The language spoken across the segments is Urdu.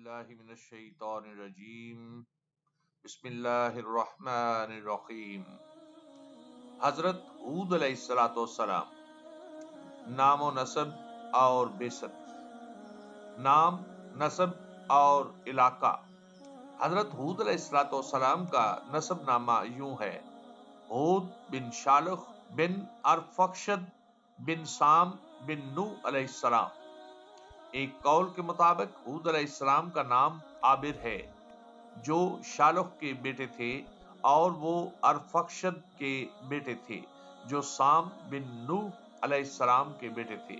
باللہ من الشیطان الرجیم بسم اللہ الرحمن الرحیم۔ حضرت ہود علیہ السلام، نام و نسب اور بعثت۔ نام، نسب اور علاقہ۔ حضرت ہود علیہ السلام کا نسب نامہ یوں ہے: ہود بن شالخ بن ارفخشد بن سام بن نوح علیہ السلام۔ ایک قول کے مطابق ہود علیہ السلام کا نام عابر ہے، جو شالخ کے بیٹے تھے، اور وہ ارفخشد کے بیٹے تھے، جو سام بن نوح علیہ السلام کے بیٹے تھے۔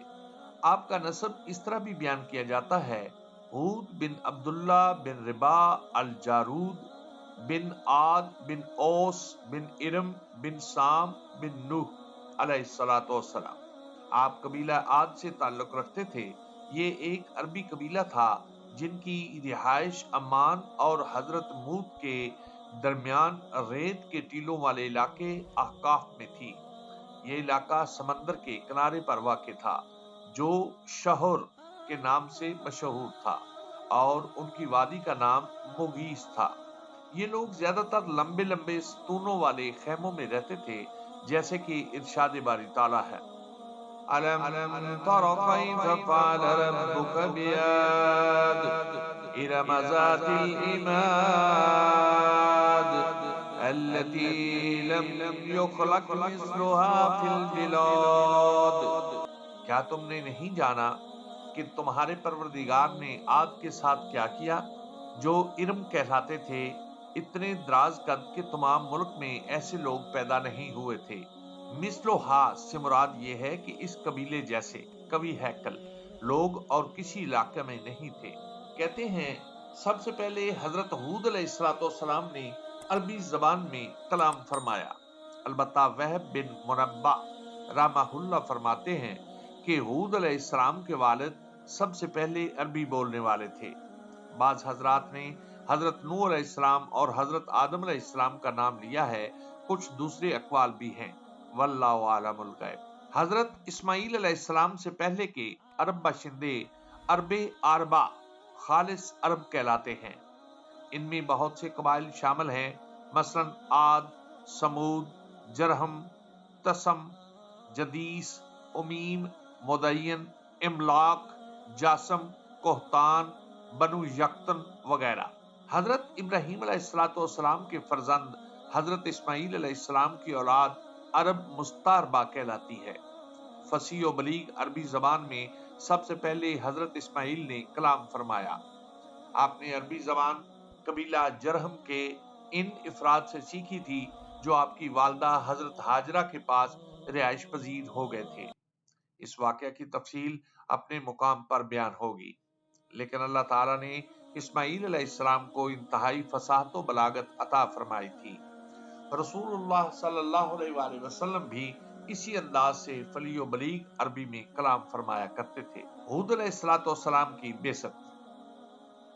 آپ کا نسب اس طرح بھی بیان کیا جاتا ہے: ہود بن عبداللہ بن ربا الجارود بن عاد بن اوس بن ارم بن سام بن نوح علیہ السلام۔ آپ قبیلہ عاد سے تعلق رکھتے تھے۔ یہ ایک عربی قبیلہ تھا جن کی رہائش عمان اور حضرت مود کے درمیان ریت کے ٹیلوں والے علاقے احقاف میں تھی۔ یہ علاقہ سمندر کے کنارے پر واقع تھا، جو شہر کے نام سے مشہور تھا، اور ان کی وادی کا نام مغیث تھا۔ یہ لوگ زیادہ تر لمبے لمبے ستونوں والے خیموں میں رہتے تھے، جیسے کہ ارشاد باری تعالیٰ ہے: أَلَمْ تَرَ كَيْفَ فَعَلَ رَبُّكَ بِعَادٍ إِرَمَ ذَاتِ الْعِمَادِ الَّتِي لَمْ يُخْلَقْ مِثْلُهَا فِي الْبِلَادِ۔ کیا تم نے نہیں جانا کہ تمہارے پروردگار نے عاد کے ساتھ کیا کیا، جو ارم کہلاتے تھے، اتنے دراز قد کہ تمام ملک میں ایسے لوگ پیدا نہیں ہوئے تھے۔ مثلھا سے مراد یہ ہے کہ اس قبیلے جیسے قوی ہیکل لوگ اور کسی علاقے میں نہیں تھے۔ کہتے ہیں سب سے پہلے حضرت ہود علیہ السلام نے عربی زبان میں کلام فرمایا۔ البتہ وہب بن منبع رحمہ اللہ فرماتے ہیں کہ ہود علیہ السلام کے والد سب سے پہلے عربی بولنے والے تھے۔ بعض حضرات نے حضرت نوح علیہ السلام اور حضرت آدم علیہ السلام کا نام لیا ہے، کچھ دوسرے اقوال بھی ہیں، واللہ عالم الغیب۔ حضرت اسماعیل علیہ السلام سے پہلے کے عرب باشندے عرب آربا خالص عرب کہلاتے ہیں۔ ان میں بہت سے قبائل شامل ہیں، مثلا عاد، سمود، جرہم، تسم، جدیس، امیم، مدین، املاق، جاسم، کوہتان، بنو یقطن وغیرہ۔ حضرت ابراہیم علیہ السلام کے فرزند حضرت اسماعیل علیہ السلام کی اولاد عرب مستعربہ کہلاتی ہے۔ فصیح و بلیغ عربی زبان میں سب سے پہلے حضرت اسماعیل نے کلام فرمایا۔ آپ نے عربی زبان قبیلہ جرہم کے ان افراد سے سیکھی تھی جو آپ کی والدہ حضرت ہاجرہ کے پاس رہائش پذیر ہو گئے تھے۔ اس واقعہ کی تفصیل اپنے مقام پر بیان ہوگی، لیکن اللہ تعالیٰ نے اسماعیل علیہ السلام کو انتہائی فصاحت و بلاغت عطا فرمائی تھی۔ رسول اللہ صلی اللہ علیہ وآلہ وسلم بھی اسی انداز سے فصیح و بلیغ عربی میں کلام فرمایا کرتے تھے۔ ہود علیہ السلام کی بعثت۔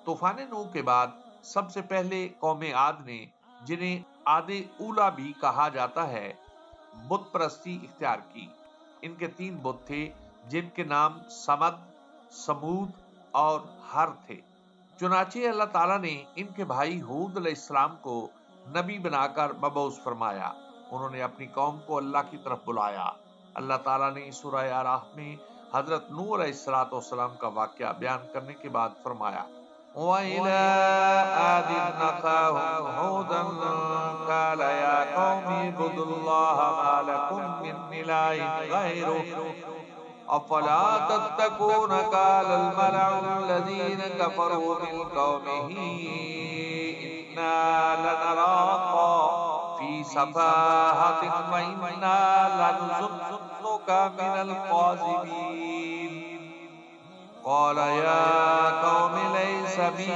طوفان نوح کے بعد سب سے پہلے قوم عاد نے، جنہیں عاد اولی بھی کہا جاتا ہے، بت پرستی اختیار کی۔ ان کے 3 بت تھے، جن کے نام سمد، سمود اور ہر تھے۔ چنانچہ اللہ تعالیٰ نے ان کے بھائی ہود علیہ السلام کو نبی بنا کر مبعوث فرمایا۔ انہوں نے اپنی قوم کو اللہ کی طرف بلایا۔ اللہ تعالیٰ نے سورہ اعراف میں حضرت نوح علیہ السلام کا واقعہ بیان کرنے کے بعد فرمایا: وَإِلَىٰ عَادٍ أَخَاهُمْ هُودًا قَالَ يَا قَوْمِ اعْبُدُوا اللَّهَ مَا لَكُم مِّنْ إِلَٰهٍ غَيْرُهُ أَفَلَا تَتَّقُونَ قَالَ الْمَلَأُ الَّذِينَ كَفَرُوا مِنْ قَوْمِهِ إِنَّا لَنَرَاكَ فِي سَفَاهَةٍ وَإِنَّا لَنَظُنُّكَ مِنَ الْكَاذِبِينَ قَالَ يَا قَوْمِ لَيْسَ بِي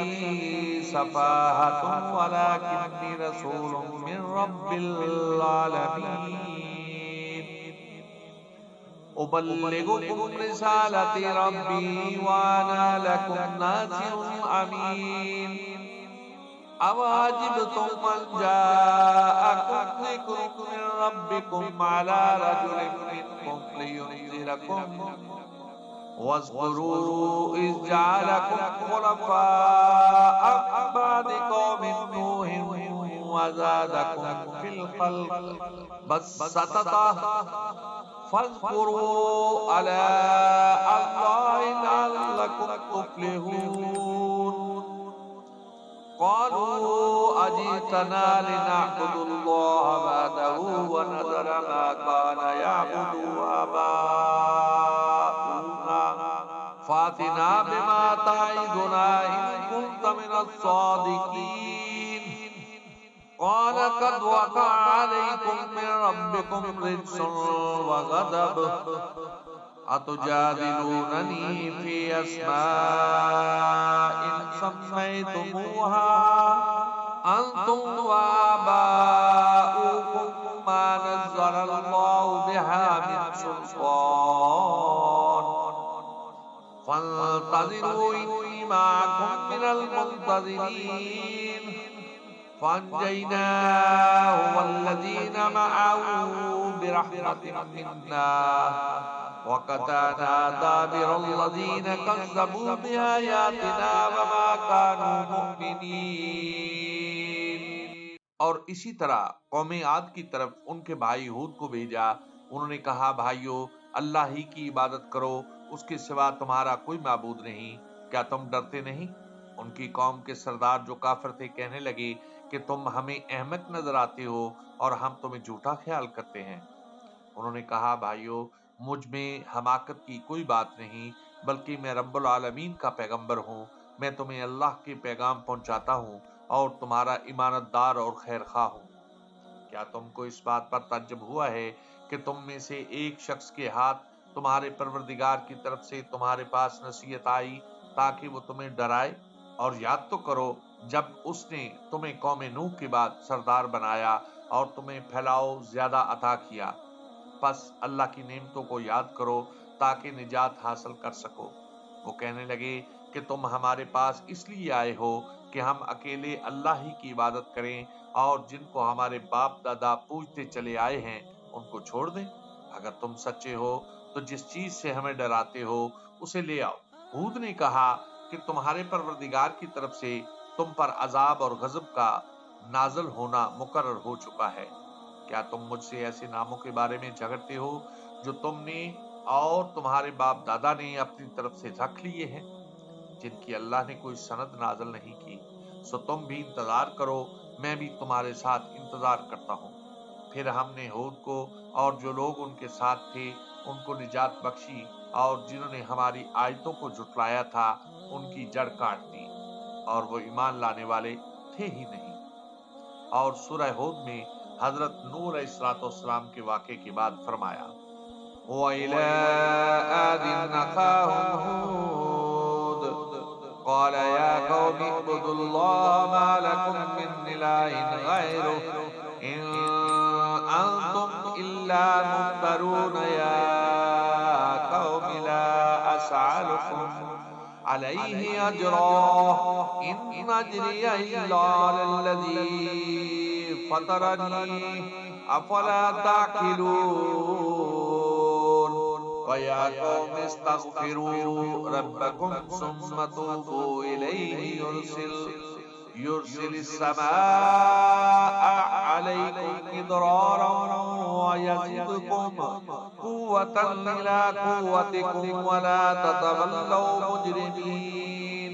سَفَاهَةٌ وَلَٰكِنِّي رَسُولٌ مِّن رَّبِّ الْعَالَمِينَ أُبَلِّغُكُمْ رِسَالَاتِ رَبِّي وَأَنَا لَكُمْ نَاصِحٌ أَمِينٌ أَوَعَجِبْتُمْ أَن جَاءَكُمْ ذِكْرٌ مِّن رَّبِّكُمْ عَلَىٰ رَجُلٍ مِّنكُمْ لِيُنذِرَكُمْ واذکروا اذ جعلکم خلفاء من بعد قوم نوح وزادکم فی الخلق بسطة فاذکروا آلاء اللہ لعلکم تفلحون قالوا اجئتنا لنعبد الله وحده ونذر ما كان يعبد آباؤنا فاتنا بما تعدنا إن كنت من الصادقين قال قد وقع عليكم من ربكم رجس وغضب أتجادلونني في أسماء سميتموها أنتم وآباؤكم ما نزل الله بها من سلطان فانتظروا إني معكم من المنتظرين فانجيناه والذين معه برحمة منا وقطعنا دابر الذين كذبوا بآياتنا وما كانوا مؤمنين۔ اور اسی طرح قوم عاد کی طرف ان کے بھائی ہود کو بھیجا، انہوں نے کہا بھائیو اللہ ہی کی عبادت کرو، اس کے سوا تمہارا کوئی معبود نہیں، کیا تم ڈرتے نہیں؟ ان کی قوم کے سردار جو کافر تھے کہنے لگے کہ تم ہمیں احمق نظر آتے ہو اور ہم تمہیں جھوٹا خیال کرتے ہیں۔ انہوں نے کہا بھائیو مجھ میں حماقت کی کوئی بات نہیں، بلکہ میں رب العالمین کا پیغمبر ہوں، میں تمہیں اللہ کے پیغام پہنچاتا ہوں اور تمہارا امانت دار اور خیر خواہ ہوں۔ کیا تم کو اس بات پر تعجب ہوا ہے کہ تم میں سے ایک شخص کے ہاتھ تمہارے پروردگار کی طرف سے تمہارے پاس نصیحت آئی تاکہ وہ تمہیں ڈرائے؟ اور یاد تو کرو جب اس نے تمہیں قوم نوح کے بعد سردار بنایا اور تمہیں پھیلاؤ زیادہ عطا کیا، پس اللہ کی نعمتوں کو یاد کرو تاکہ نجات حاصل کر سکو۔ وہ کہنے لگے کہ تم ہمارے پاس اس لیے آئے ہو کہ ہم اکیلے اللہ ہی کی عبادت کریں اور جن کو ہمارے باپ دادا پوجتے چلے آئے ہیں ان کو چھوڑ دیں۔ اگر تم سچے ہو تو جس چیز سے ہمیں ڈراتے ہو اسے لے آؤ۔ ہود نے کہا کہ تمہارے پروردگار کی طرف سے تم پر عذاب اور غضب کا نازل ہونا مقرر ہو چکا ہے۔ کیا تم مجھ سے ایسے ناموں کے بارے میں جھگڑتے ہو جو تم نے اور تمہارے باپ دادا نے اپنی طرف سے رکھ لیے ہیں، جن کی اللہ نے کوئی سند نازل نہیں کی؟ سو تم بھی انتظار کرو، میں بھی تمہارے ساتھ انتظار کرتا ہوں۔ پھر ہم نے ہود کو اور جو لوگ ان کے ساتھ تھے ان کو نجات بخشی، اور جنہوں نے ہماری آیتوں کو جھٹلایا تھا ان کی جڑ کاٹ دی، اور وہ ایمان لانے والے تھے ہی نہیں۔ اور سورہ ہود میں حضرت نوح علیہ السلام کے واقعے کے بعد فرمایا وَإِلَىٰ عَادٍ أَخَاهُمْ هُودٌ قَالَ يَا قَوْمِ اعْبُدُوا اللَّهَ مَا لَكُم مِّنْ إِلَٰهٍ غَيْرُهُ إِنْ أَنْتُمْ إِلَّا مُفْتَرُونَ يَا قَوْمِ لَا أَسْأَلُكُمْ عَلَيْهِ أَجْرًا إِنْ أَجْرِيَ إِلَّا عَلَى الَّذِي فَطَرَنِي أَفَلَا تَعْقِلُونَ وَيَا قَوْمِ اسْتَغْفِرُوا رَبَّكُمْ ثُمَّ تُوبُوا إِلَيْهِ يُرْسِلِ السَّمَاءَ عَلَيْكُمْ مِدْرَارًا وَيَزِدْكُمْ قُوَّةً إِلَىٰ قُوَّتِكُمْ وَلَا تَتَوَلَّوْا مُجْرِمِينَ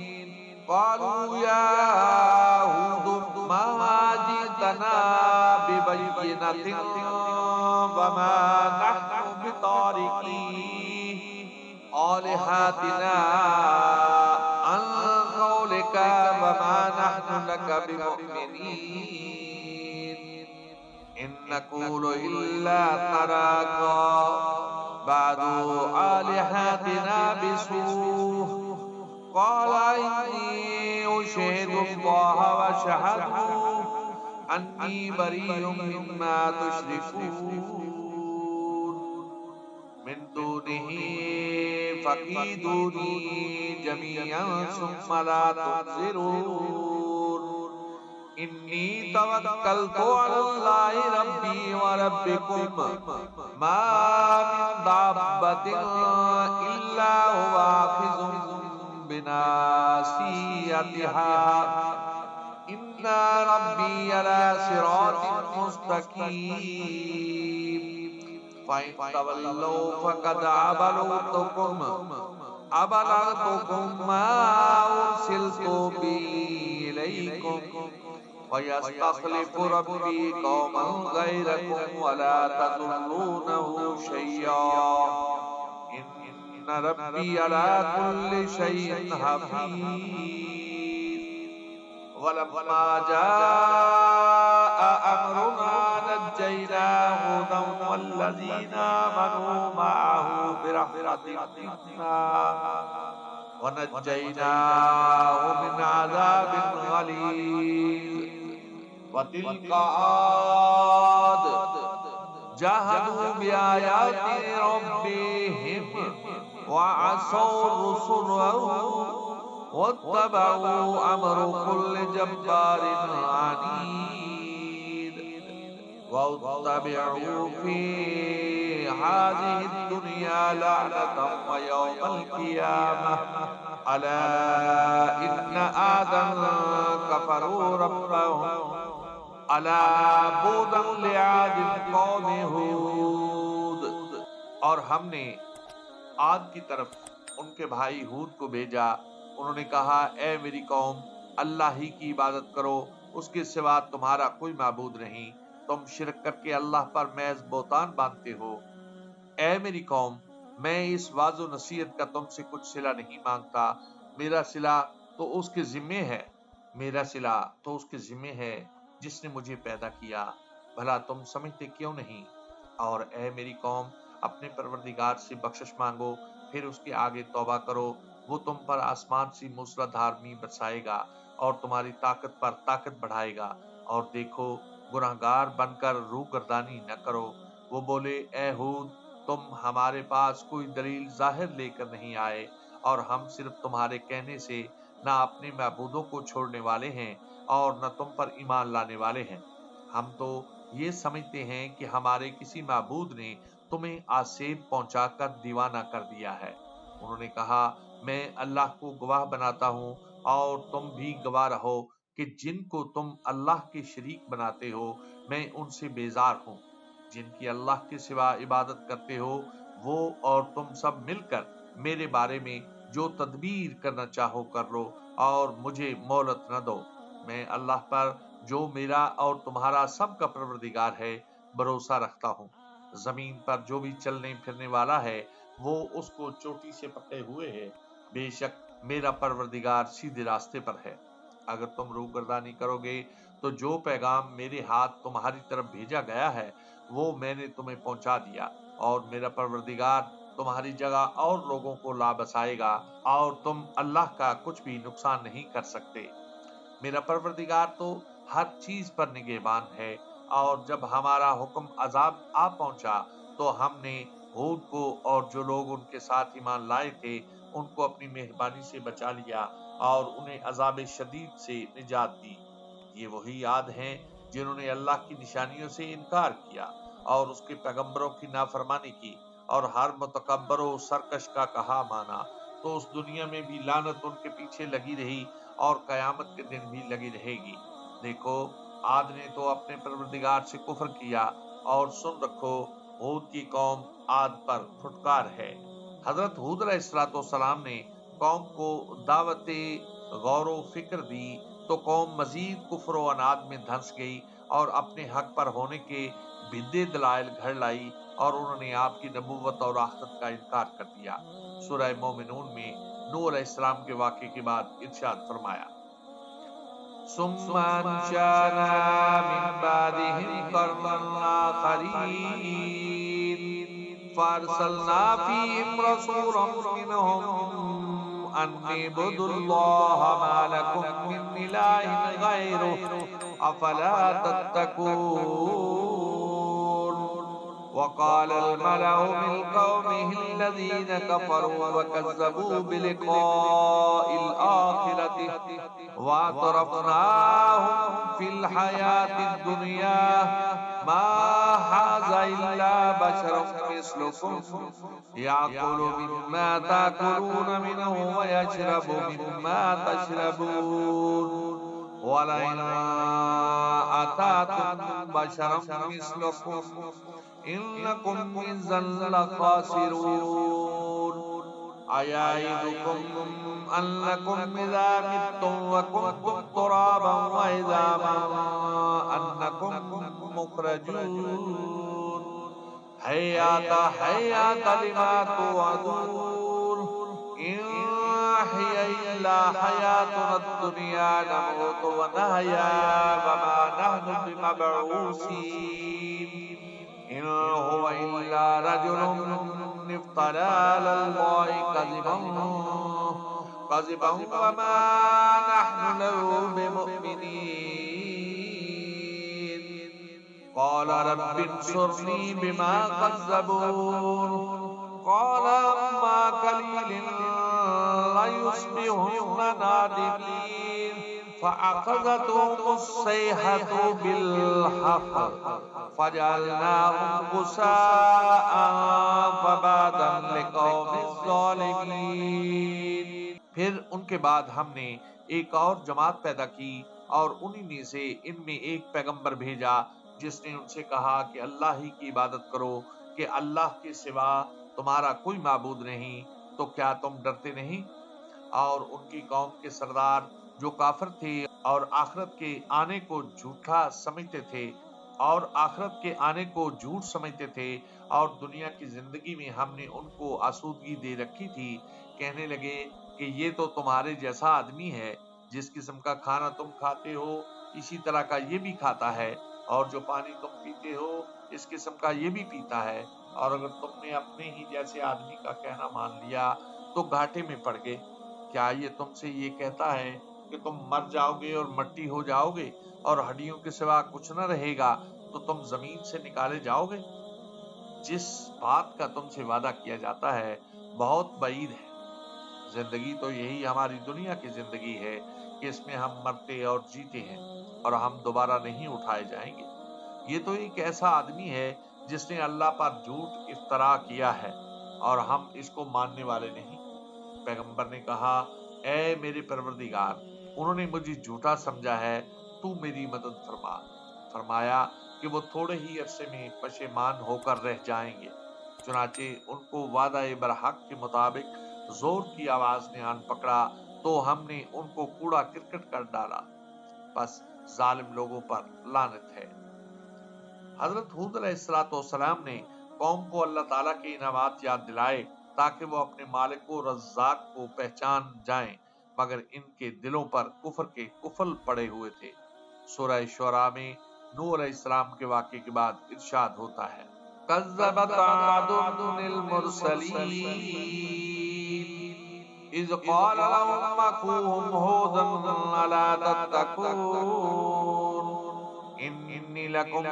قَالُوا يَا هُودُ مَا جِئْتَنَا بِبَيِّنَةٍ وَمَا نَحْنُ بِتَارِكِي آلِهَتِنَا عَن قَوْلِكَ وَمَا نَحْنُ لَكَ بِمُؤْمِنِينَ إِن نَّقُولُ إِلَّا تَرَاكَ بَعْضُ آلِهَتِنَا بِسُوءٍ قَالَ إِنِّي أُشْهِدُ اللَّهَ وَاشْهَدُوا أَنِّي بَرِيءٌ مِّمَّا تُشْرِكُونَ مِن دُونِهِ فَكِيدُونِي جَمِيعًا ثُمَّ لَا تُنظِرُونِ إِنِّي توکلت علی اللہ ربی وربکم ما من دابۃ الا هو آخذ بناصیتها ان ربی علی صراط مستقیم فإن تولوا فقد أبلغتكم ما أرسلت به إليكم ويستخلف ربي قوما غيركم ولا تضرونه شيئا إن ربي على كل شيء حفيظ ولما جاء أمرنا نجينا هودا والذين آمنوا معه برحمة منا ونجيناهم من عذاب غليظ وتلك عاد جاهدوا بآيات ربهم وعصوا رسله واتبعوا أمر كل جبار عنيد واتبعوا في هذه الدنيا لعنة ويوم القيامة ألا إن آدم كفروا ربهم ألا بعدا لعاد قوم هود. اور ہم نے عاد کی طرف ان کے بھائی ہود کو بھیجا. انہوں نے کہا اے میری قوم اللہ ہی کی عبادت کرو، اس کے سوا تمہارا کوئی معبود نہیں، تم شرک کر کے اللہ پر محض بہتان باندھتے ہو. اے میری قوم میں اس واضح و نصیحت کا تم سے کچھ صلہ نہیں مانگتا، میرا صلہ تو اس کے ذمے ہے جس نے مجھے پیدا کیا، بھلا تم سمجھتے کیوں نہیں؟ اور اے میری قوم اپنے پروردگار سے بخشش مانگو، پھر اس کے آگے توبہ کرو، وہ تم پر آسمان سے موسلادھار می برسائے گا اور تمہاری طاقت پر طاقت بڑھائے گا. اور دیکھو گناہگار بن کر روح گردانی نہ کرو. وہ بولے اے ہود تم ہمارے پاس کوئی دلیل ظاہر لے کر نہیں آئے اور ہم صرف تمہارے کہنے سے نہ اپنے معبودوں کو چھوڑنے والے ہیں اور نہ تم پر ایمان لانے والے ہیں. ہم تو یہ سمجھتے ہیں کہ ہمارے کسی معبود نے تمہیں آسیب پہنچا کر دیوانہ کر دیا ہے. انہوں نے کہا میں اللہ کو گواہ بناتا ہوں اور تم بھی گواہ رہو کہ جن کو تم اللہ کے شریک بناتے ہو میں ان سے بیزار ہوں. جن کی اللہ کے سوا عبادت کرتے ہو وہ اور تم سب مل کر میرے بارے میں جو تدبیر کرنا چاہو کر لو اور مجھے مہلت نہ دو. میں اللہ پر جو میرا اور تمہارا سب کا پروردگار ہے بھروسہ رکھتا ہوں. زمین پر جو بھی چلنے پھرنے والا ہے وہ اس کو چوٹی سے پکڑے ہوئے ہے. بے شک میرا پروردگار سیدھے راستے پر ہے. اگر تم روح گردانی کرو گے تو جو پیغام میرے ہاتھ تمہاری طرف بھیجا گیا ہے وہ میں نے تمہیں پہنچا دیا اور میرا پروردگار تمہاری جگہ اور لوگوں کو لا بسائے گا اور تم اللہ کا کچھ بھی نقصان نہیں کر سکتے. میرا پروردگار تو ہر چیز پر نگہبان ہے. اور جب ہمارا حکم عذاب آ پہنچا تو ہم نے ہود کو اور جو لوگ ان کے ساتھ ایمان لائے تھے ان کو اپنی مہربانی سے بچا لیا اور انہیں عذاب شدید سے نجات دی. یہ وہی عاد ہیں جنہوں نے اللہ کی نشانیوں سے انکار کیا اور اس کے پیغمبروں کی نافرمانی کی اور ہر متکبر و سرکش کا کہا مانا تو اس دنیا میں بھی لعنت ان کے پیچھے لگی رہی اور قیامت کے دن بھی لگی رہے گی. دیکھو عاد نے تو اپنے پروردگار سے کفر کیا اور سن رکھو ہود کی قوم عاد پر پھٹکار ہے. حضرت ہود علیہ السلام نے قوم کو دعوت غور و فکر دی تو قوم مزید کفر و عناد میں دھنس گئی اور اپنے حق پر ہونے کے بھدے دلائل گھڑ لائی اور انہوں نے آپ کی نبوت اور آخرت کا انکار کر دیا. سورہ مومنون میں نوح علیہ السلام کے واقعے کے بعد ارشاد فرمایا ثم انشأنا من بعدهم قرنا آخرين فارسلنا فيهم رسولا منهم أن اعبدوا الله ما لكم من إله غيره أفلا تتقون. وقال الملأ من قومه الذين كفروا وكذبوا بلقاء الآخرة واعترفناهم فی الحیات الدنیا ما ھذا الا بشر مثلکم یاکل مما تاکلون منہ ویشرب مما تشربون وَلَئِنْ آتَاكُمْ بَشَرًا مِثْلَكُمْ إِنَّكُمْ إِذًا لَخَاسِرُونَ أَيَعِدُكُمْ أَنَّكُمْ إِذَا مِتُّمْ وَكُنْتُمْ تُرَابًا وَعِظَامًا أَنَّكُمْ مُخْرَجُونَ هَيْهَاتَ هَيْهَاتَ لِمَا تُوعَدُونَ إِنْ هِيَ إِلَّا حَيَاتُنَا الدُّنْيَا نَمُوتُ وَنَحْيَا وَمَا نَحْنُ بِمَبْعُوثِينَ إِنْ هُوَ إِلَّا رَجُلٌ افْتَرَى عَلَى اللَّهِ كَذِبًا وَمَا نَحْنُ لَهُ بِمُؤْمِنِينَ قَالَ رَبِّ انصُرْنِي بِمَا كَذَّبُونِ قَالَ أَمَّا قَلِيلٍ لَيُصْبِحُنَّ نَادِمِينَ فَأَخَذَتْهُمُ الصَّيْحَةُ بِالْحَقِّ فَجَعَلْنَاهُمْ غُثَاءً فَبُعْدًا لِقَوْمِ الظَّالِمِينَ۔ پھر ان کے بعد ہم نے ایک اور جماعت پیدا کی اور انہی میں سے ان میں ایک پیغمبر بھیجا جس نے ان سے کہا کہ اللہ ہی کی عبادت کرو کہ اللہ کے سوا تمہارا کوئی معبود نہیں، تو کیا تم ڈرتے نہیں؟ اور ان کی قوم کے سردار جو کافر تھے اور آخرت کے آنے کو جھوٹا سمجھتے تھے اور دنیا کی زندگی میں ہم نے ان کو آسودگی دے رکھی تھی، کہنے لگے کہ یہ تو تمہارے جیسا آدمی ہے، جس قسم کا کھانا تم کھاتے ہو اسی طرح کا یہ بھی کھاتا ہے، اور جو پانی تم پیتے ہو اس قسم کا یہ بھی پیتا ہے، اور اگر تم نے اپنے ہی جیسے آدمی کا کہنا مان لیا تو گھاٹے میں پڑ گئے۔ کیا یہ تم سے یہ کہتا ہے کہ تم مر جاؤ گے اور مٹی ہو جاؤ گے اور ہڈیوں کے سوا کچھ نہ رہے گا تو تم زمین سے نکالے جاؤ گے؟ جس بات کا تم سے وعدہ کیا جاتا ہے بہت بعید ہے۔ زندگی تو یہی ہماری دنیا کی زندگی ہے کہ اس میں ہم مرتے اور جیتے ہیں اور ہم دوبارہ نہیں اٹھائے جائیں گے۔ یہ تو ایک ایسا آدمی ہے جس نے اللہ پر جھوٹ افطرا کیا ہے اور ہم اس کو ماننے والے نہیں۔ پیغمبر نے کہا اے میرے پروردگار، انہوں نے مجھے جھوٹا سمجھا ہے، تو میری مدد فرما۔ فرمایا کہ وہ تھوڑے ہی عرصے میں پشیمان ہو کر رہ جائیں گے۔ چنانچہ ان کو وعدہ برحق کے مطابق زور کی آواز نے آن پکڑا تو ہم نے ان کو کوڑا کرکٹ کر ڈالا۔ بس ظالم لوگوں پر لعنت ہے۔ حضرت ہود علیہ السلام نے قوم کو اللہ تعالیٰ کے انعامات یاد دلائے تاکہ وہ اپنے مالک و رزاق کو پہچان جائیں، مگر ان کے دلوں پر کفر کے قفل پڑے ہوئے تھے۔ سورہ شعراء میں نوح علیہ السلام کے واقعے کے بعد ارشاد ہوتا ہے کذبت عاد المرسلین اذ قال لهم اخوهم هود الا تتقون انی لکم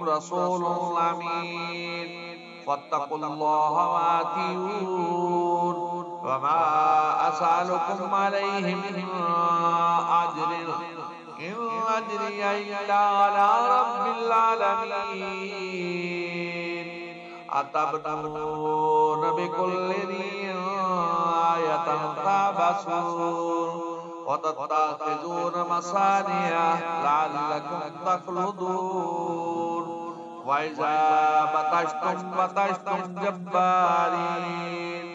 رسول امین فاتقوا اللہ واتقون وما اسألكم علیہ من اجر ان اجری الا علی رب العالمین اتبنون بکل ريع آیۃ تعبثون وتتخذون مصانع لعلكم تخلدون وإذا بطشتم بطشتم جبارين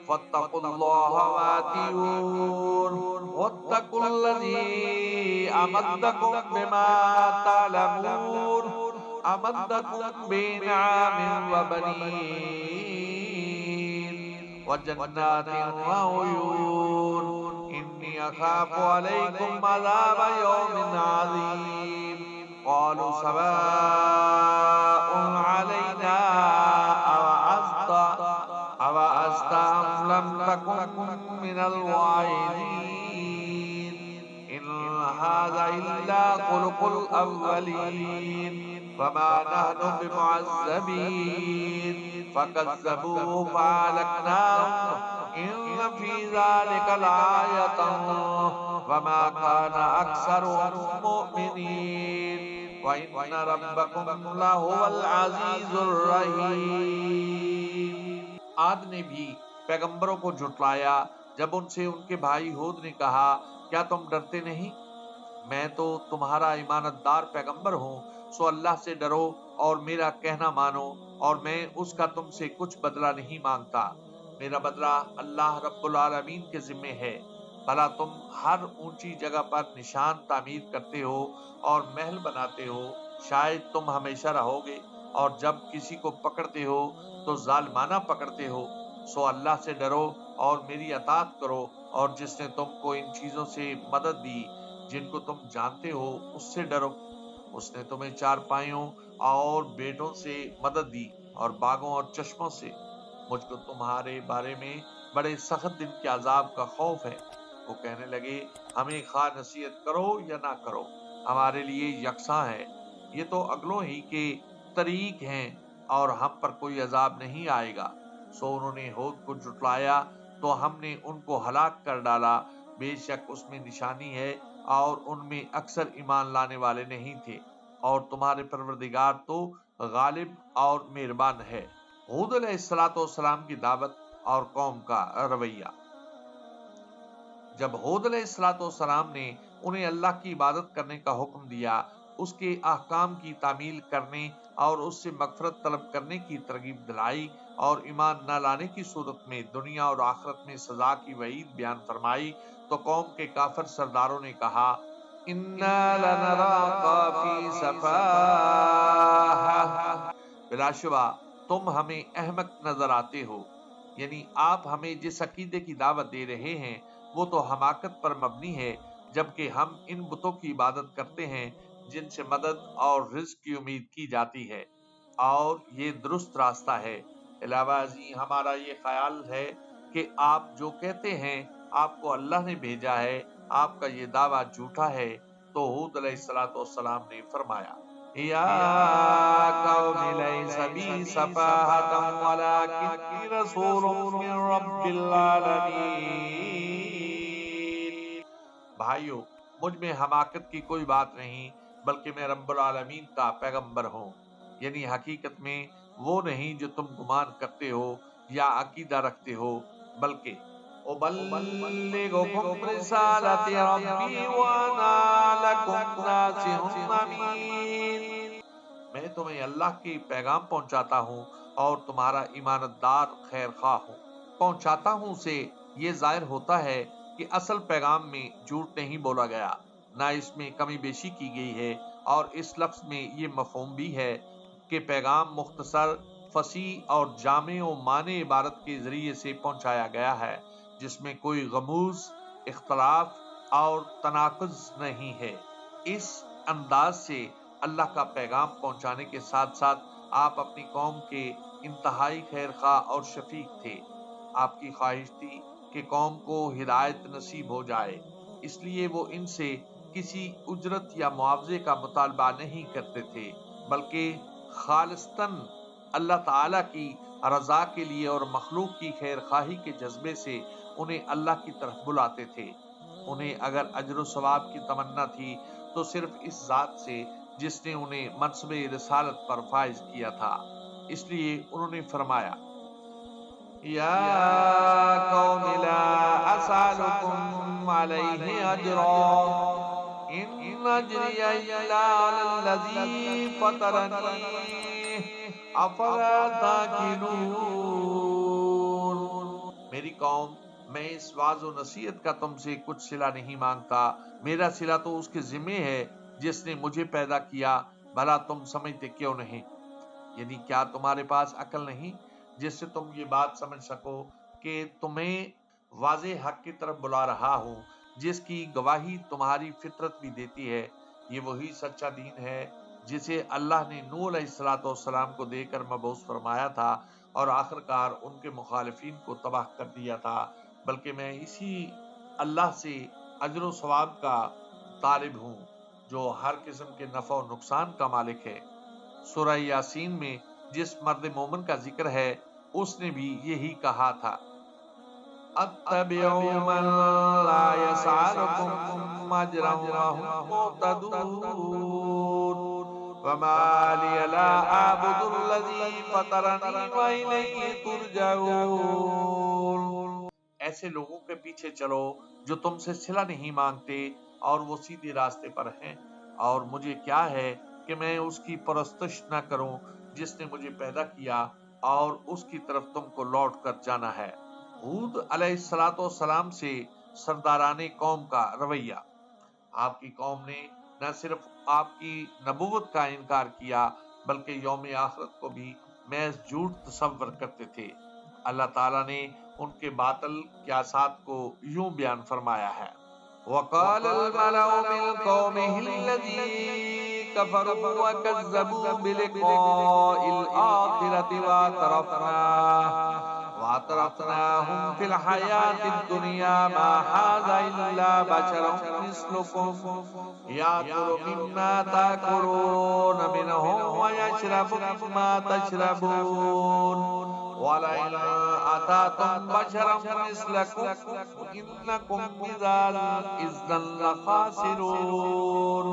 فاتقوا الله واتقون واتقوا الذي أمدكم بما تعلمون أمدكم بنعم وبنين وجنات وعيون إني أخاف عليكم عذاب يوم عظيم قالوا سواء علينا أوعظت أم لم تكن من الواعظين إن هذا إلا خلق الأولين فما نحن بمعذبين فكذبوه فأهلكناهم ان فی ذالک لآیۃ وما کان اکثرهم مؤمنین وان ربکم لہو العزیز الرحیم۔ عاد نے بھی پیغمبروں کو جھٹلایا جب ان سے ان کے بھائی ہود نے کہا کیا تم ڈرتے نہیں؟ میں تو تمہارا ایمانت دار پیغمبر ہوں، سو اللہ سے ڈرو اور میرا کہنا مانو، اور میں اس کا تم سے کچھ بدلہ نہیں مانگتا، میرا بدلہ اللہ رب العالمین کے ذمے ہے۔ بھلا تم ہر اونچی جگہ پر نشان تعمیر کرتے ہو اور محل بناتے ہو، شاید تم ہمیشہ رہو گے، اور جب کسی کو پکڑتے ہو تو ظالمانہ پکڑتے ہو، سو اللہ سے ڈرو اور میری اطاعت کرو، اور جس نے تم کو ان چیزوں سے مدد دی جن کو تم جانتے ہو اس سے ڈرو۔ اس نے تمہیں چارپائیوں اور بیٹوں سے مدد دی اور باغوں اور چشموں سے۔ مجھ کو تمہارے بارے میں بڑے سخت دن کے عذاب کا خوف ہے۔ وہ کہنے لگے ہمیں خواہ نصیحت کرو یا نہ کرو، ہمارے لیے یکساں ہے، یہ تو اگلوں ہی کے طریق ہیں اور ہم پر کوئی عذاب نہیں آئے گا۔ سو انہوں نے ہود کو جھٹلایا تو ہم نے ان کو ہلاک کر ڈالا، بے شک اس میں نشانی ہے اور ان میں اکثر ایمان لانے والے نہیں تھے، اور تمہارے پروردگار تو غالب اور مہربان ہے۔ ہود علیہ السلام کی دعوت اور قوم کا رویہ۔ جب ہود علیہ السلام نے انہیں اللہ کی عبادت کرنے کا حکم دیا، اس کے احکام کی تعمیل کرنے اور اس سے مغفرت طلب کرنے کی ترغیب دلائی، اور ایمان نہ لانے کی صورت میں دنیا اور آخرت میں سزا کی وعید بیان فرمائی، تو قوم کے کافر سرداروں نے کہا اِنَّا لَنَرَاكَ فِي سَفَاهَةٍ، بلا شبہ تم ہمیں احمق نظر آتے ہو، یعنی آپ ہمیں جس عقیدے کی دعوت دے رہے ہیں وہ تو حماقت پر مبنی ہے، جبکہ ہم ان بتوں کی عبادت کرتے ہیں جن سے مدد اور رزق کی امید کی جاتی ہے، اور یہ درست راستہ ہے۔ علاوہ ازیں ہمارا یہ خیال ہے کہ آپ جو کہتے ہیں آپ کو اللہ نے بھیجا ہے، آپ کا یہ دعویٰ جھوٹا ہے۔ تو ہود علیہ السلام نے فرمایا یا قوم لیس بی سفاہۃ ولکنی رسول من رب العالمین، بھائیو مجھ میں حماقت کی کوئی بات نہیں، بلکہ میں رب العالمین کا پیغمبر ہوں، یعنی حقیقت میں وہ نہیں جو تم گمان کرتے ہو یا عقیدہ رکھتے ہو، بلکہ ابلغکم رسالت ربی وانا لکم ناصح امین، میں تمہیں اللہ کی پیغام پہنچاتا ہوں اور تمہارا ایمانت دار خیر خواہ ہوں۔ پہنچاتا ہوں سے یہ ظاہر ہوتا ہے کہ اصل پیغام میں جھوٹ نہیں بولا گیا، نہ اس میں کمی بیشی کی گئی ہے، اور اس لفظ میں یہ مفہوم بھی ہے کہ پیغام مختصر، فصیح اور جامع و مانع عبارت کے ذریعے سے پہنچایا گیا ہے، جس میں کوئی غموض، اختلاف اور تناقض نہیں ہے۔ اس انداز سے اللہ کا پیغام پہنچانے کے ساتھ ساتھ آپ اپنی قوم کے انتہائی خیر خواہ اور شفیق تھے۔ آپ کی خواہش تھی کہ قوم کو ہدایت نصیب ہو جائے، اس لیے وہ ان سے کسی اجرت یا معاوضے کا مطالبہ نہیں کرتے تھے، بلکہ خالصتاً اللہ تعالیٰ کی رضا کے لیے اور مخلوق کی خیر خواہی کے جذبے سے انہیں اللہ کی طرف بلاتے تھے۔ انہیں اگر اجر و ثواب کی تمنا تھی تو صرف اس ذات سے جس نے انہیں منصب رسالت پر فائز کیا تھا، اس لیے انہوں نے فرمایا یا قوم لا اسالکم علیہ اجرا ان اجری الا علی الذی فطرنی افلا تاکلون، میری قوم میں اس واعظ و نصیحت کا تم سے کچھ صلہ نہیں مانگتا، میرا صلہ تو اس کے ذمے ہے جس نے مجھے پیدا کیا، بھلا تم سمجھتے کیوں نہیں؟ یعنی کیا تمہارے پاس عقل نہیں جس سے تم یہ بات سمجھ سکو کہ تمہیں واضح حق کی طرف بلا رہا ہوں، جس کی گواہی تمہاری فطرت بھی دیتی ہے؟ یہ وہی سچا دین ہے جسے اللہ نے نوح علیہ السلام کو دے کر مبعوث فرمایا تھا، اور آخرکار ان کے مخالفین کو تباہ کر دیا تھا، بلکہ میں اسی اللہ سے اجر و ثواب کا طالب ہوں جو ہر قسم کے نفع و نقصان کا مالک ہے۔ سورہ یاسین میں جس مرد مومن کا ذکر ہے اس نے بھی یہی کہا تھا اتبعوا من لا يسألكم اجرا وهم مهتدون وما لي لا اعبد الذي فطرني واليه ترجعون۔ ایسے لوگوں کے پیچھے چلو جو تم سے صلہ نہیں مانگتے اور وہ سیدھے راستے پر ہیں، اور مجھے کیا ہے کہ میں اس کی پرستش نہ کروں جس نے مجھے پیدا کیا، اور اس کی طرف تم کو لوٹ کر جانا ہے۔ ہود علیہ السلام سے سرداران قوم کا رویہ۔ آپ کی قوم نے نہ صرف آپ کی نبوت کا انکار کیا بلکہ یوم آخرت کو بھی محض جھوٹ تصور کرتے تھے۔ اللہ تعالیٰ نے ان کے باطل قیاسات کو یوں بیان فرمایا ہے: وَقَالَ الْمَلَأُ مِنْ قَوْمِهِ الَّذِينَ كَفَرُوا وَكَذَّبُوا بِلِقَاءِ الْآخِرَةِ وَأَتْرَفْنَاهُمْ فِي الْحَيَاةِ الدُّنْيَا مَا هَذَا إِلَّا بَشَرٌ مِثْلُكُمْ يَأْكُلُ مِمَّا تَأْكُلُونَ مِنْهُ وَيَشْرَبُ مِمَّا تَشْرَبُونَ وَلَئِنْ أَتَيْتُمْ بَشَرًا مِثْلَكُمْ إِنَّكُمْ إِذًا لَخَاسِرُونَ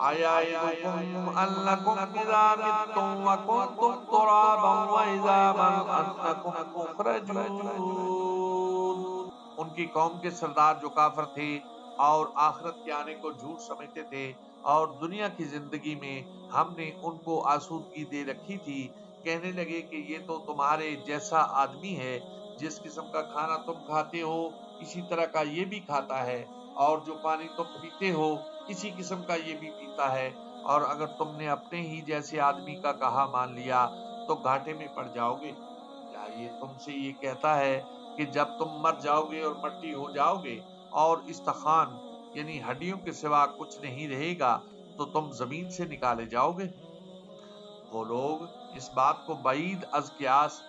أَيَعِدُكُمْ أَنَّكُمْ إِذَا مِتُّمْ وَكُنْتُمْ تُرَابًا وَعِظَامًا أَنَّكُمْ مُخْرَجُونَ۔ ان کی قوم کے سردار جو کافر تھے اور آخرت کے آنے کو جھوٹ سمجھتے تھے اور دنیا کی زندگی میں ہم نے ان کو آسودگی دے رکھی تھی، کہنے لگے کہ یہ تو تمہارے جیسا آدمی ہے، جس قسم کا کھانا تم کھاتے ہو اسی طرح کا یہ بھی کھاتا ہے، اور جو پانی تم پیتے ہو اسی قسم کا یہ بھی پیتا ہے، اور اگر تم نے اپنے ہی جیسے آدمی کا کہا مان لیا تو گھاٹے میں پڑ جاؤ گے۔ کیا یہ تم سے یہ کہتا ہے کہ جب تم مر جاؤ گے اور مٹی ہو جاؤ گے اور استخوان یعنی ہڈیوں کے سوا کچھ نہیں رہے گا تو تم زمین سے نکالے جاؤ گے؟ وہ لوگ اس بات کو بعید از قیاس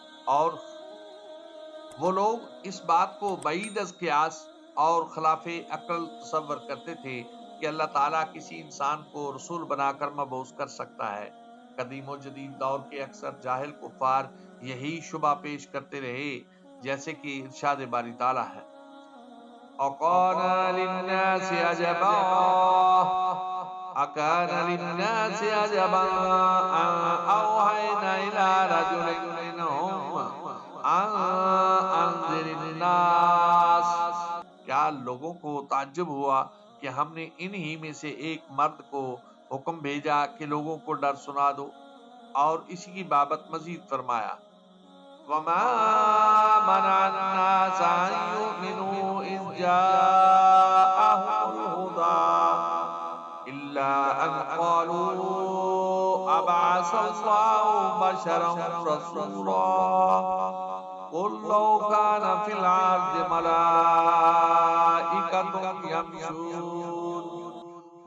اور خلاف عقل تصور کرتے تھے کہ اللہ تعالیٰ کسی انسان کو رسول بنا کر مبعوث کر سکتا ہے۔ قدیم و جدید دور کے اکثر جاہل کفار یہی شبہ پیش کرتے رہے، جیسے کہ ارشاد باری تعالیٰ ہے: أَكَانَ لِلنَّاسِ عَجَبًا أَنْ أَوْحَيْنَا إِلَى رَجُلٍ مِّنْهُمْ أَنْ أَنذِرِ النَّاسَ۔ کیا لوگوں کو تعجب ہوا کہ ہم نے انہی میں سے ایک مرد کو حکم بھیجا کہ لوگوں کو ڈر سنا دو، اور اسی کی بابت مزید فرمایا: وَمَا مَنَعَ النَّاسَ أَن يُؤْمِنُوا إِذْ جَاءَهُمُ الْهُدَىٰ إِلَّا أَن قَالُوا أَبَعَثَ اللَّهُ بَشَرًا رَّسُولًا قُل لَّوْ كَانَ فِي الْأَرْضِ مَلَائِكَةٌ يَمْشُونَ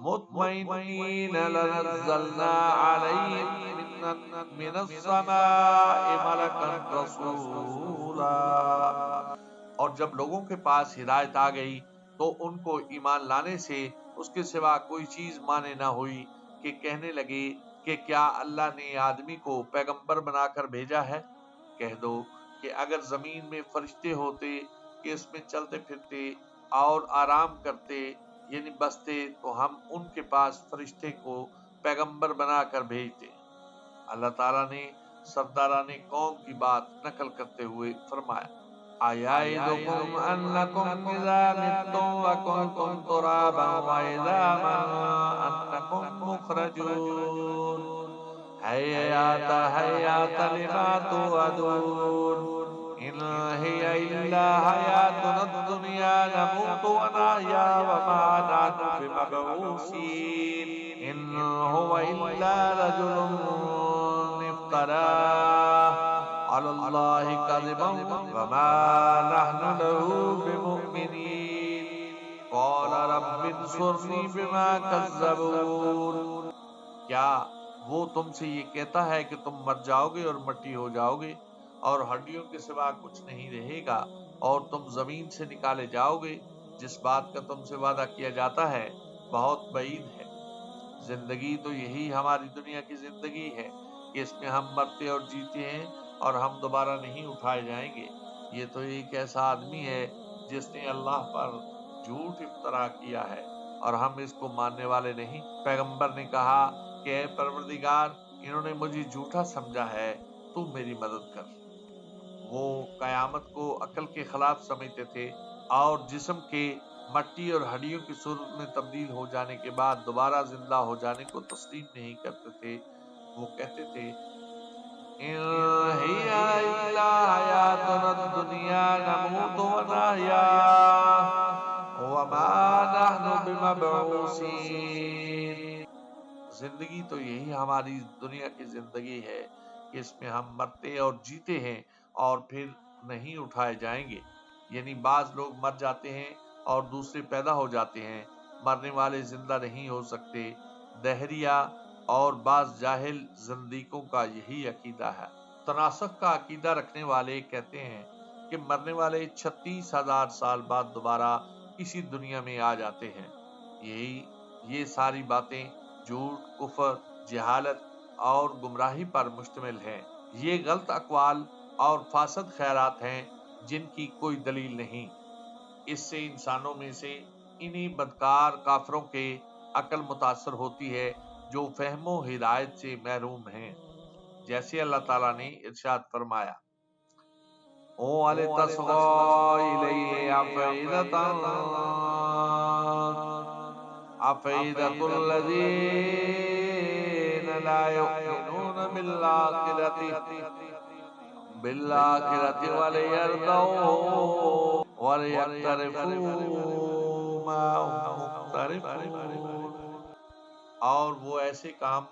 مُطْمَئِنِّينَ لَنَزَّلْنَا عَلَيْهِم مِّنَ السَّمَاءِ مَلَكًا رَّسُولًا۔ اور جب لوگوں کے پاس ہدایت آ گئی تو ان کو ایمان لانے سے اس کے سوا کوئی چیز مانے نہ ہوئی کہ کہنے لگے کہ کیا اللہ نے آدمی کو پیغمبر بنا کر بھیجا ہے؟ کہہ دو کہ اگر زمین میں فرشتے ہوتے کہ اس میں چلتے پھرتے اور آرام کرتے یعنی بستے تو ہم ان کے پاس فرشتے کو پیغمبر بنا کر بھیجتے۔ اللہ تعالیٰ نے سرداران قوم کی بات نقل کرتے ہوئے فرمایا: أَيَعِدُكُمْ أَنَّكُمْ إِذَا مِتُّمْ وَكُنْتُمْ تُرَابًا وَعِظَامًا أَنَّكُمْ مُخْرَجُونَ هَيْهَاتَ هَيْهَاتَ لِمَا تُوعَدُونَ إِنْ هِيَ إِلَّا حَيَاتُنَا الدُّنْيَا نَمُوتُ وَنَحْيَا وَمَا نَحْنُ بِمَبْعُوثِينَ إِنْ هُوَ إِلَّا رَجُلٌ افْتَرَىٰ عَلَى اللَّهِ كَذِبًا وَمَا نَحْنُ لَهُ بِمُؤْمِنِينَ قَالَ رَبِّ انصُرْنِي بِمَا كَذَّبُونِ۔ کیا وہ تم سے یہ کہتا ہے کہ تم مر جاؤ گے اور مٹی ہو جاؤ گے اور ہڈیوں کے سوا کچھ نہیں رہے گا اور تم زمین سے نکالے جاؤ گے؟ جس بات کا تم سے وعدہ کیا جاتا ہے بہت بعید ہے۔ زندگی تو یہی ہماری دنیا کی زندگی ہے کہ اس میں ہم مرتے اور جیتے ہیں اور ہم دوبارہ نہیں اٹھائے جائیں گے۔ یہ تو ایک ایسا آدمی ہے جس نے اللہ پر جھوٹ افطرا کیا ہے اور ہم اس کو ماننے والے نہیں۔ پیغمبر نے کہا کہ اے پروردگار، انہوں نے مجھے جھوٹا سمجھا ہے، تو میری مدد کر۔ وہ قیامت کو عقل کے خلاف سمجھتے تھے اور جسم کے مٹی اور ہڈیوں کی صورت میں تبدیل ہو جانے کے بعد دوبارہ زندہ ہو جانے کو تسلیم نہیں کرتے تھے۔ وہ کہتے تھے ان ہی الا حیاتنا الدنیا نموت ونحیا وما نحن بمبعوثین۔ زندگی تو یہی ہماری دنیا کی زندگی ہے کہ اس میں ہم مرتے اور جیتے ہیں اور پھر نہیں اٹھائے جائیں گے۔ یعنی بعض لوگ مر جاتے ہیں اور دوسرے پیدا ہو جاتے ہیں، مرنے والے زندہ نہیں ہو سکتے۔ دہریہ اور بعض جاہل زندیقوں کا یہی عقیدہ ہے۔ تناسخ کا عقیدہ رکھنے والے کہتے ہیں کہ مرنے والے 36,000 سال بعد دوبارہ اسی دنیا میں آ جاتے ہیں۔ یہ ساری باتیں جھوٹ، کفر، جہالت اور گمراہی پر مشتمل ہیں۔ یہ غلط اقوال اور فاسد خیرات ہیں جن کی کوئی دلیل نہیں۔ اس سے انسانوں میں سے انہی بدکار کافروں کے عقل متاثر ہوتی ہے جو فہم و ہدایت سے محروم ہیں۔ جیسے اللہ تعالیٰ نے ارشاد فرمایا وَلِتَصْغَىٰ إِلَيْهِ أَفْئِدَةُ الَّذِينَ لَا يُؤْمِنُونَ بِالْآخِرَةِ وَلِيَرْضَوْا وَلِيَقْتَرِفُوا مَا هُمْ مُقْتَرِفُونَ۔ اور وہ ایسے کام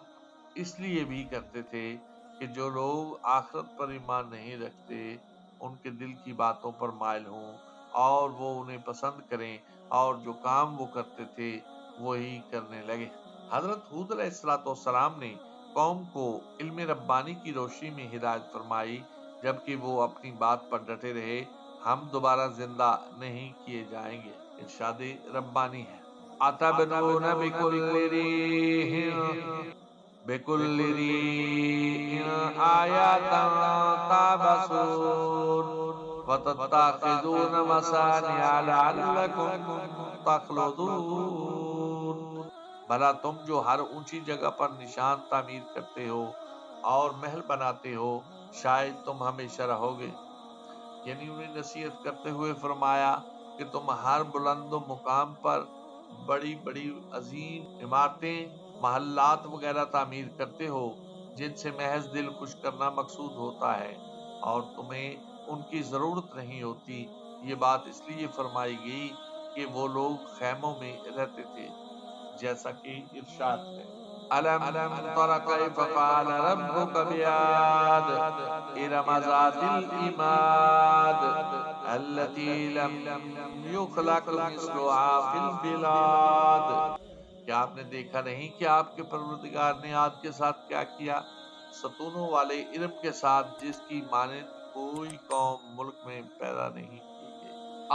اس لیے بھی کرتے تھے کہ جو لوگ آخرت پر ایمان نہیں رکھتے ان کے دل کی باتوں پر مائل ہوں اور وہ انہیں پسند کریں، اور جو کام وہ کرتے تھے وہی کرنے لگے۔ حضرت ہود علیہ السلام نے قوم کو علم ربانی کی روشنی میں ہدایت فرمائی، جبکہ وہ اپنی بات پر ڈٹے رہے، ہم دوبارہ زندہ نہیں کیے جائیں گے۔ ارشاد ربانی ہے أَتَبْنُونَ بِكُلِّ رِيعٍ آيَةً تَعْبَثُونَ وَتَتَّخِذُونَ مَصَانِعَ لَعَلَّكُمْ تَخْلُدُونَ۔ بھلا تم جو ہر اونچی جگہ پر نشان تعمیر کرتے ہو اور محل بناتے ہو، شاید تم ہمیشہ رہو گے۔ یعنی انہیں نصیحت کرتے ہوئے فرمایا کہ تم ہر بلند و مقام پر بڑی بڑی عظیم عمارتیں، محلات وغیرہ تعمیر کرتے ہو جن سے محض دل خوش کرنا مقصود ہوتا ہے اور تمہیں ان کی ضرورت نہیں ہوتی۔ یہ بات اس لیے فرمائی گئی کہ وہ لوگ خیموں میں رہتے تھے، جیسا کہ ارشاد ہے أَلَمْ تَرَ كَيْفَ فَعَلَ رَبُّكَ بِعَادٍ إِرَمَ ذَاتِ الْعِمَادِ الَّتِي لَمْ يُخْلَقْ مِثْلُهَا فِي الْبِلَادِ۔ کیا آپ نے دیکھا نہیں کہ آپ کے پروردگار نے عاد کے ساتھ کیا کیا؟ ستونوں والے ارم کے ساتھ جس کی مانند کوئی قوم ملک میں پیدا نہیں کی گئی۔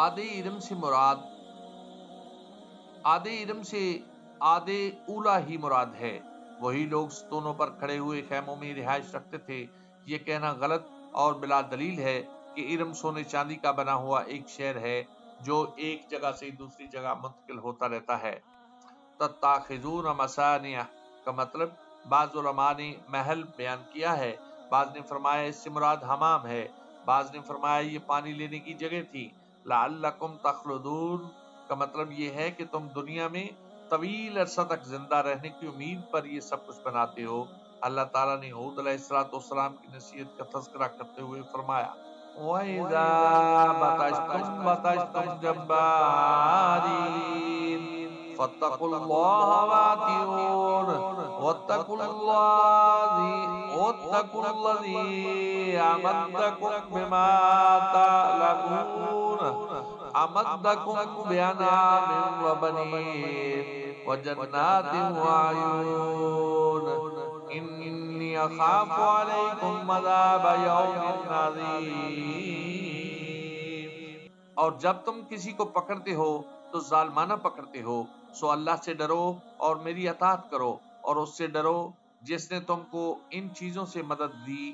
آدِ اولا ہی مراد ہے۔ وہی لوگ ستونوں پر کھڑے ہوئے خیموں میں رہائش رکھتے تھے۔ یہ کہنا غلط اور بلا دلیل ہے کہ ارم سونے چاندی کا بنا ہوا ایک شہر ہے جو ایک جگہ سے دوسری جگہ منتقل ہوتا رہتا ہے۔ تَتَّخِذُونَ مَصَانِعَ کا مطلب بعض علماء نے محل بیان کیا ہے، بعض نے فرمایا اس سے مراد حمام ہے، بعض نے فرمایا یہ پانی لینے کی جگہ تھی۔ لَعَلَّكُمْ تَخْلُدُونَ کا مطلب یہ ہے کہ تم دنیا میں طویل عرصہ تک زندہ رہنے کی امید پر یہ سب کچھ بناتے ہو۔ اللہ تعالیٰ نے ہود علیہ السلام کی نصیحت کا تذکرہ کرتے ہوئے فرمایا وَإِذَا بَطَشْتُمْ بَطَشْتُمْ جَبَّارِينَ فَاتَّقُوا اللَّهَ وَأَطِيعُونِ وَاتَّقُوا الَّذِي أَمَدَّكُمْ بِمَا تَعْلَمُونَ أَمَدَّكُمْ بِأَنْعَامٍ وَبَنِينَ وَجَنَّاتٍ وَعُيُونٍ إِنِّي أَخَافُ عَلَيْكُمْ عَذَابَ يَوْمٍ عَظِيمٍ۔ اور جب تم کسی کو پکڑتے ہو تو ظالمانہ پکڑتے ہو، سو اللہ سے ڈرو اور میری اطاعت کرو، اور اس سے ڈرو جس نے تم کو ان چیزوں سے مدد دی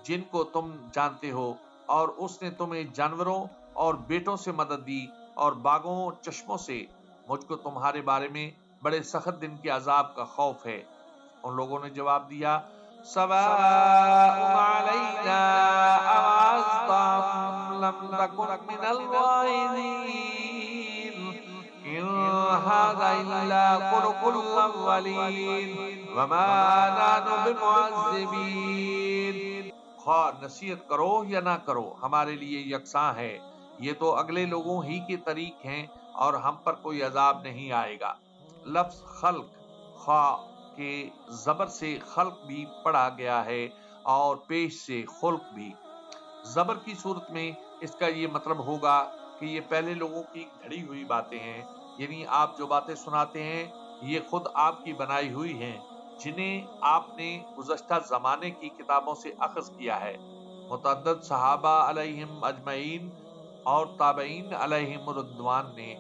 جن کو تم جانتے ہو، اور اس نے تمہیں جانوروں اور بیٹوں سے مدد دی اور باغوں چشموں سے. مجھ کو تمہارے بارے میں بڑے سخت دن کے عذاب کا خوف ہے. ان لوگوں نے جواب دیا سواء علینا اوعظت ام لم تکن من الواعظین ان هذا الا خلق الاولین وما نحن بمعذبین. خواہ نصیحت کرو یا نہ کرو ہمارے لیے یکساں ہے، یہ تو اگلے لوگوں ہی کے طریق ہیں اور ہم پر کوئی عذاب نہیں آئے گا. لفظ خلق خواہ کے زبر سے خلق بھی پڑھا گیا ہے اور پیش سے خلق بھی. زبر کی صورت میں اس کا یہ مطلب ہوگا کہ یہ پہلے لوگوں کی گھڑی ہوئی باتیں ہیں، یعنی آپ جو باتیں سناتے ہیں یہ خود آپ کی بنائی ہوئی ہیں جنہیں آپ نے گزشتہ زمانے کی کتابوں سے اخذ کیا ہے. متعدد صحابہ علیہم اجمعین اور تابعین علیہم رضوان نے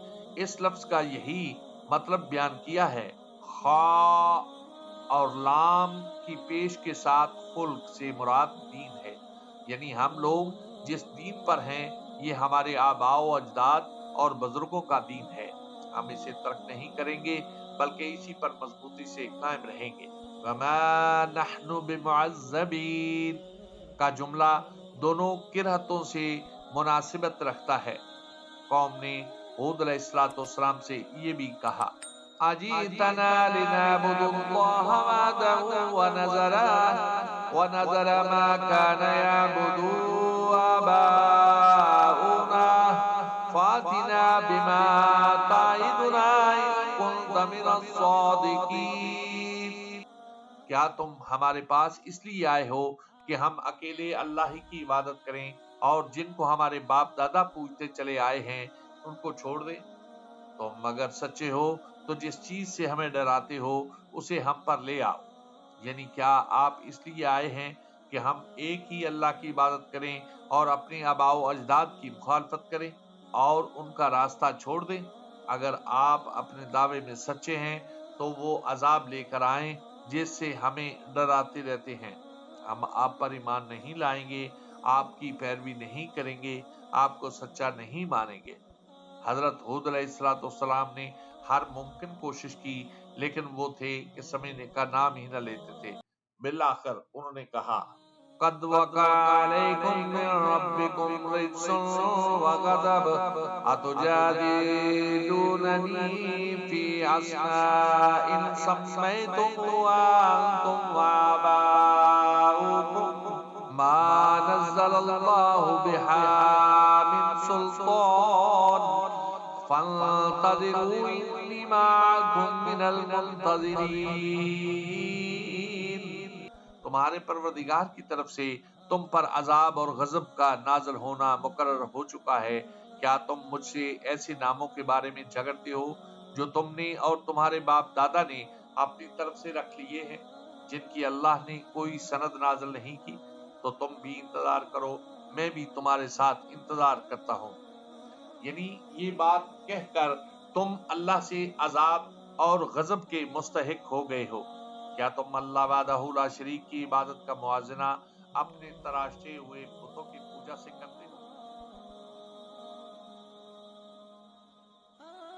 اس لفظ کا یہی مطلب بیان کیا ہے. خا اور لام کی پیش کے ساتھ خلق سے مراد دین ہے، یعنی ہم لوگ جس دین پر ہیں یہ ہمارے آباء و اجداد اور بزرگوں کا دین ہے، ہم اسے ترک نہیں کریں گے بلکہ اسی پر مضبوطی سے قائم رہیں گے. وما نحن بمعذبین کا جملہ دونوں قرأتوں سے مناسبت رکھتا ہے. قوم نے ہود علیہ السلام سے یہ بھی کہا اجئتنا لنعبد اللہ وحده ونذر ما كان يعبد آباؤنا فاتنا بما تعدنا ان كنت من الصادقین. کیا تم ہمارے پاس اس لیے آئے ہو کہ ہم اکیلے اللہ ہی کی عبادت کریں اور جن کو ہمارے باپ دادا پوجتے چلے آئے ہیں ان کو چھوڑ دیں؟ تم اگر سچے ہو تو جس چیز سے ہمیں ڈراتے ہو اسے ہم پر لے آؤ. یعنی کیا آپ اس لیے آئے ہیں کہ ہم ایک ہی اللہ کی عبادت کریں اور اپنے آباء و اجداد کی مخالفت کریں اور ان کا راستہ چھوڑ دیں؟ اگر آپ اپنے دعوے میں سچے ہیں تو وہ عذاب لے کر آئیں جس سے ہمیں ڈراتے رہتے ہیں. ہم آپ پر ایمان نہیں لائیں گے، آپ کی پیروی نہیں کریں گے، آپ کو سچا نہیں مانیں گے. حضرت ہود علیہ السلام نے ہر ممکن کوشش کی لیکن وہ تھے کہ سمجھنے کا نام ہی نہ لیتے تھے. بالآخر انہوں نے کہا قد وقع علیکم من ربکم رجس وغضب اتجادلوننی فی اسماء سمیتموها انتم وآباؤکم ما نزل اللہ بہا من سلطان فانتظروا انی معکم من المنتظرین. تمہارے پروردگار کی طرف سے تم پر عذاب اور غضب کا نازل ہونا مقرر ہو چکا ہے. کیا تم مجھ سے ایسے ناموں کے بارے میں جھگڑتے ہو جو تم نے اور تمہارے باپ دادا نے اپنی طرف سے رکھ لیے ہیں جن کی اللہ نے کوئی سند نازل نہیں کی؟ تو تم بھی انتظار کرو، میں بھی تمہارے ساتھ انتظار کرتا ہوں. یعنی یہ بات کہہ کر تم اللہ سے عذاب اور غضب کے مستحق ہو گئے ہو. کیا تم اللہ وحدہ لا شریک کی عبادت کا موازنہ اپنے تراشے ہوئے بتوں کی پوجا سے کرتے ہو؟